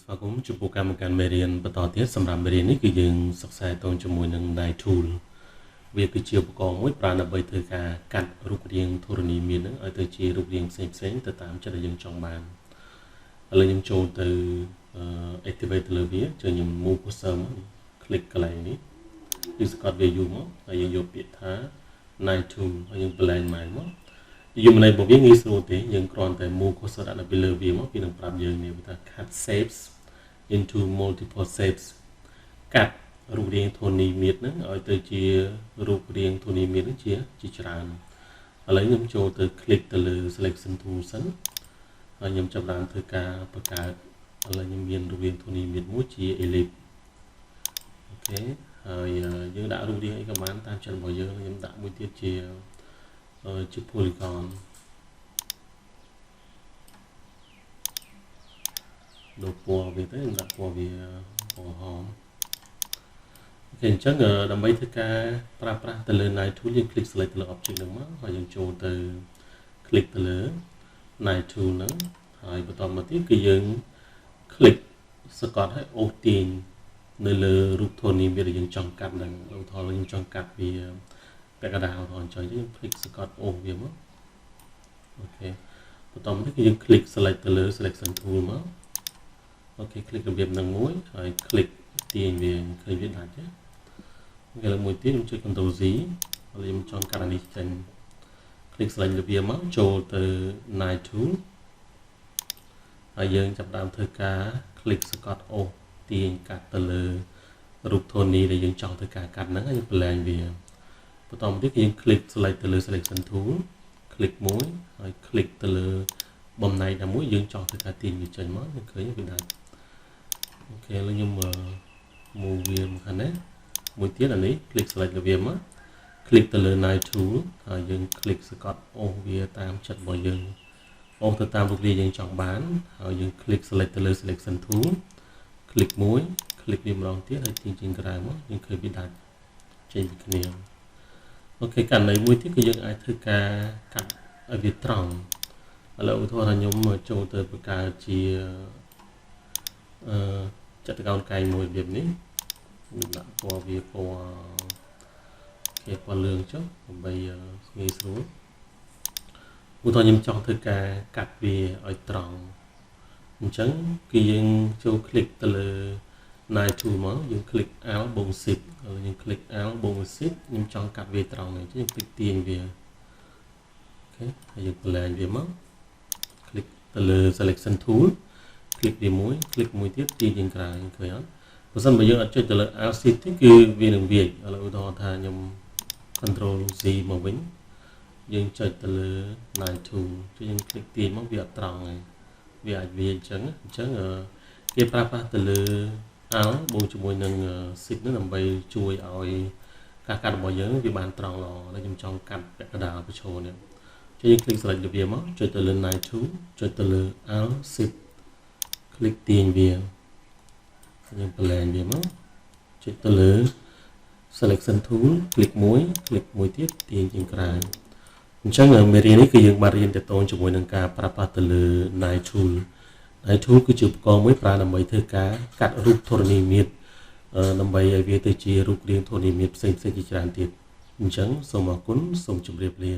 ស្វាគមន៍ចំពោះកម្មការមេរៀនបន្តទៀតសម្រាប់មេរៀននេះគឺយើងសិក្សាតទៅជាមួយនឹង Knight Tool វាគឺជាឧបករណ៍មួយប្រើដើម្បីធ្វើការកាត់រូបរាងធរណីមាត្រនឹងឲ្យទៅជារូបរាងផ្សេងៗទៅតាមចិត្តដែលយើងចង់បានឥឡូវខ្ញុំចូលទៅ activate លើវាចុចខ្ញុំ move cursor មក click កន្លែងនេះយើងស្កត់ value មកហើយយើងយកពាក្យថា Knight Tool ហើយយើង blend មកយើងមិនរបស់វាងាយស្រួលទេយើងគ្រាន់តែ move cursor ដាក់នៅពីលើវាមកវានឹងប្រាប់យើងនេះថា cut shapes into multiple shapes កាត់រូបរាងធរណីមាត្រហ្នឹងឲ្យទៅជារូបរាងធរណីមាត្រហ្នឹងជាច្រើនឥឡូវខ្ញុំចូលទៅ click ទៅលើ selection tool សិនហើយខ្ញុំចាប់បានធ្វើការបង្កើតឥឡូវខ្ញុំមានរូបរាងធរណីមាត្រមួយជា ellipse អូខេហើយយើងដាក់រូបរាងអីក៏បានតាមចិត្តរបស់យើងខ្ញុំដាក់មួយទៀតជាpolygon ដូរពណ៌វាទៅដាក់ពណ៌វាពណ៌ហមអូខេអញ្ចឹងដើម្បីធ្វើការប្រើប្រាស់ទៅលើ Knight Tool យើង click select ទៅលើ object ហ្នឹងមកហើយយើងចូលទៅ click ទៅលើ Knight Tool ហ្នឹងហើយបន្តមកទៀតគឺយើង click សកត់ឲ្យអូសទាញនៅលើរូបធរណីមាត្រដែលយើងចង់កាត់ហ្នឹងឧទាហរណ៍យើងចង់កាត់វាពាក់កណ្ដាលអញ្ចឹងយើង click សកត់អូសវាមកអូខេបន្តមកទៀតគឺយើង click select ទៅលើ selection tool មកអូខេ click របៀបហ្នឹងមួយហើយ click ទាញវាឃើញវាដាច់ទេអូខេលើមួយទៀតខ្ញុំចុច Ctrl Z ហើយខ្ញុំចង់កាត់អានេះចេញ click select របៀបមកចូលទៅ Knight Tool ហើយយើងចាប់ដើមធ្វើការ click សកត់អូសទាញកាត់ទៅលើរូបធរណីដែលយើងចង់ធ្វើការកាត់ហ្នឹងហើយយើង blend វាបន្តមកទៀតគឺយើង click select ទៅលើ selection tool click មួយហើយ click ទៅលើបំណែកណាមួយយើងចង់ធ្វើការទាញវាចេញមកយើងឃើញវាដាច់អូខេឥឡូវខ្ញុំ move វាមកខាងនេះមួយទៀតអានេះ click select លើវាមក click ទៅលើ Knight Tool ហើយយើង click សកត់អូសវាតាមចិត្តរបស់យើងអូសទៅតាមរូបរាងយើងចង់បានហើយយើង click select ទៅលើ selection tool click មួយ click វាម្ដងទៀតហើយទាញចេញក្រៅមកយើងឃើញវាដាច់ចេញពីគ្នាអូខេករណីមួយទៀតគឺយើងអាចធ្វើការកាត់ឲ្យវាត្រង់ឥឡូវឧទាហរណ៍ថាខ្ញុំចូលទៅបង្កើតជាចតុកោណកែងមួយរបៀបនេះខ្ញុំដាក់ពណ៌វាពណ៌គេពណ៌លឿងចុះដើម្បីងាយស្រួលឧទាហរណ៍ខ្ញុំចង់ធ្វើការកាត់វាឲ្យត្រង់អញ្ចឹងគឺយើងចូល click ទៅលើ Knight Tool មកយើង click Alt បូក Shift ហើយយើង click Alt បូក Shift ខ្ញុំចង់កាត់វាត្រង់នេះយើង click ទាញវាអូខេហើយយើង blend វាមក click ទៅលើ selection tool click វាមួយ click មួយទៀតទាញចេញក្រៅឃើញអត់បើសិនបើយើងអត់ចុចទៅលើ Alt Shift ទេគឺវានឹងវាយឥឡូវឧទាហរណ៍ថាខ្ញុំ Ctrl Z មកវិញយើងចុចទៅលើ Knight Tool យើង click ទាញមកវាអត់ត្រង់ហើយវាអាចវាអញ្ចឹងគេប្រើប្រាស់ទៅលើ Alt បូកជាមួយនឹង Shift នេះដើម្បីជួយឲ្យការកាត់របស់យើងវាបានត្រង់ល្អហើយខ្ញុំចង់កាត់ពាក់កណ្ដាលបញ្ឈរនេះចុចយើង click select វាមកចុចទៅលើ Knight Tool ចុចទៅលើ Alt Shift click ទាញវាយើង blend វាមកចុចទៅលើ selection tool click មួយទៀតទាញចេញក្រៅអញ្ចឹងមេរៀននេះគឺយើងបានរៀនទាក់ទងជាមួយនឹងការប្រើប្រាស់ទៅលើ Knight Tool Knight Tool គឺជាឧបករណ៍មួយប្រើដើម្បីធ្វើការកាត់រូបធរណីមាត្រដើម្បីឲ្យវាទៅជារូបរាងធរណីមាត្រផ្សេងៗជាច្រើនទៀតអញ្ចឹងសូមអរគុណសូមជម្រាបលា